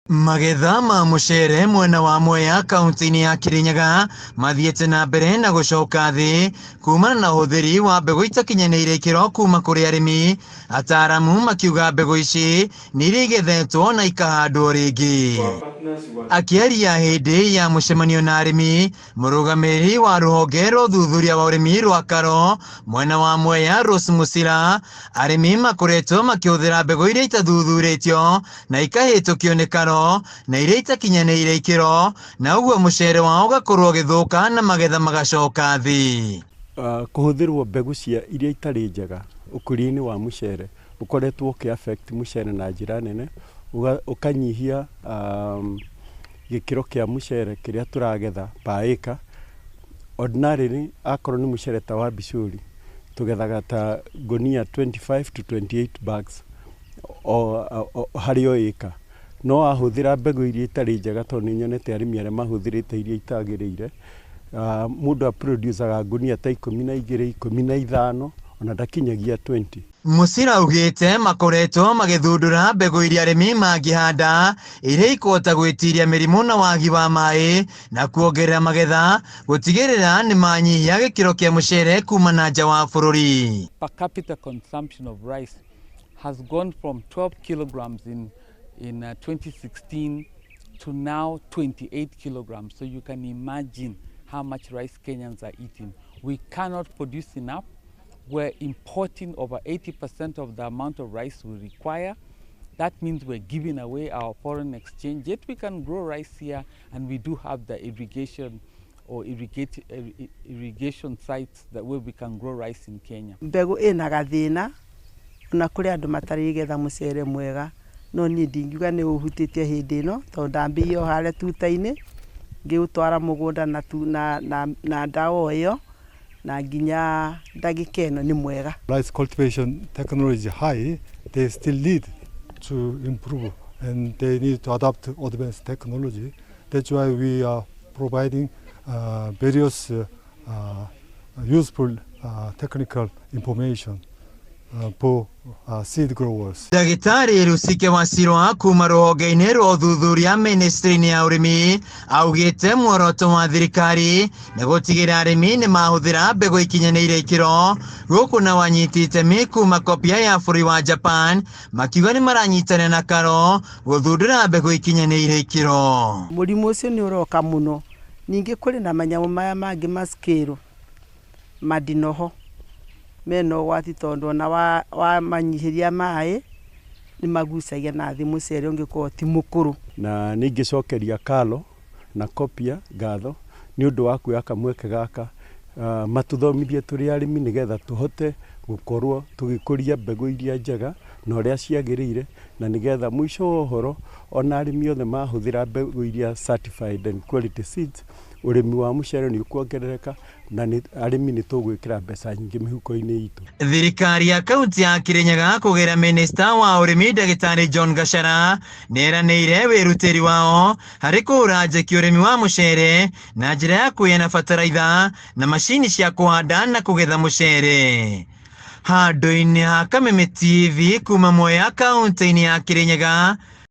Magetha ma MUCEERE mwena wa MWEA kaunti-ini ya KIRINYAGA mathiĩte na mbere na gũcoka thĩ kumana na ũhũthĩri wa mbegũ itakinyaniirie ikiro kuma kũrĩ arĩmi. Ataaramu makiuga mbegũ ici nĩ iria igethetwo na ikahandwo rĩngĩ. Akĩaria hĩndĩ ya mũcemanio na arĩmi, mũrũgamĩrĩri wa rũhonge rwa ũthuthuria wa ũrĩmi rwa KARLO mwena wa MWEA MUSILA, arĩmi makoretwo makĩhũthĩra mbegũ iria itathuthurĩtio na ikahĩtũkio nĩ KARLO na iria itakinyaniirie ikiro, na ũguo mũcere wao ũgakorwo ũgĩthũka na magetha magacoka thĩ. Kũhũthĩrwo mbegũ cia iria itarĩ njega ũkũria-inĩ wa mũcere ũkoretwo ũkĩ-affect mũcere na njĩra nene, ũkanyihia gĩkĩro kĩa mũcere kĩrĩa tũragetha per acre. Ordinarily akorwo nĩ mũcere ta wa Bicuri tũgethaga ta gunia 25 to 28 bags harĩ o ĩka, no ahũthĩra mbegũ iria itarĩ njega, tondũ nĩ nyonete arĩmi arĩa mahũthĩrĩte iria itagĩrĩire, mũndũ aproducaga gunia ta 12, 15 ona ndakinyagia 20. MUCEERE augĩte makoretwo magĩthundũra mbegũ iria arĩmi mangĩhanda iria ikũhota gwĩtiria mĩrimũ na wagi wa maĩ na kuongerera magetha, gũtigĩrĩra nĩ manyihia gĩkĩro kĩa mũcere kuma na nja wa bũrũri. Per capita consumption of rice has gone from 12 kilograms in 2016 to now 28 kilograms. So you can imagine how much rice Kenyans are eating. We cannot produce enough. We're importing over 80% of the amount of rice we require. That means we're giving away our foreign exchange. Yet we can grow rice here, and we do have the irrigation or irrigation sites that where we can grow rice in Kenya. Mbegu ina gathina na kuri andu matarigetha mucere mwega, no ni ndingiuga ni uhutitie hindi ino, tondu ndambirio hare tuta-ini ngiutwara mugunda na ndawa iyo na nginya ndagika ino ni mwega. Rice cultivation technology high, they still need to improve and they need to adopt advanced technology. That's why we are providing various useful technical information for seed growers. Ndagĩtarĩ Rusike Wasirwa kuma rũhonge-inĩ rwa ũthuthuria ministry-inĩ ya ũrĩmi augĩte muoroto wa thirikari nĩ gũtigĩrĩra arĩmi nĩ mahũthĩra mbegũ ikinyanĩirie ikiro, gũkũ na wanyiti itemi kuma kopia ya bũrũri wa Japan makiuga nĩ maranyitana na KARLO gũthundũra mbegũ ikinyanĩirie ikiro. Mũrimũ ũcio nĩ ũroka mũno, ningĩ kũrĩ na manyamũ maya mangĩ maskĩrũ madinoho meno gwati, tondu na wa manyihiria maĩ ni magucagia na thĩ mũcere ũngĩkorwo ti mũkũrũ. Na ningĩcokeria KARLO na kopia ngatho nĩ ũndũ wa kuoya kamweke gaka, matũthomithie tũrĩ arĩmi nĩgetha tũhote gũkorwo tũgĩkũria mbegũ iria njega na ũrĩa ciagĩrĩire, na nĩgetha mũico wa ũhoro ona arĩmi othe mahũthĩra mbegũ iria certified and quality seeds, ũrĩmi wa mũcere nĩ ũkuongerereka na arĩmi nĩ tũgwĩkĩra mbeca nyingĩ mĩhuko-inĩ itũ. Thirikari ya kaunti ya KIRINYAGA kũgerera minista wa ũrĩmi Ndagĩtarĩ John Gachara nĩeranĩire wĩrutĩri wao harĩ kũhũra njeki ũrĩmi wa mũcere na njĩra ya kũheana bataraitha na macini cia kũhanda na kũgetha mũcere. Handũ-inĩ ha KAMEME TV kuma MWEA kaunti-inĩ ya KIRINYAGA,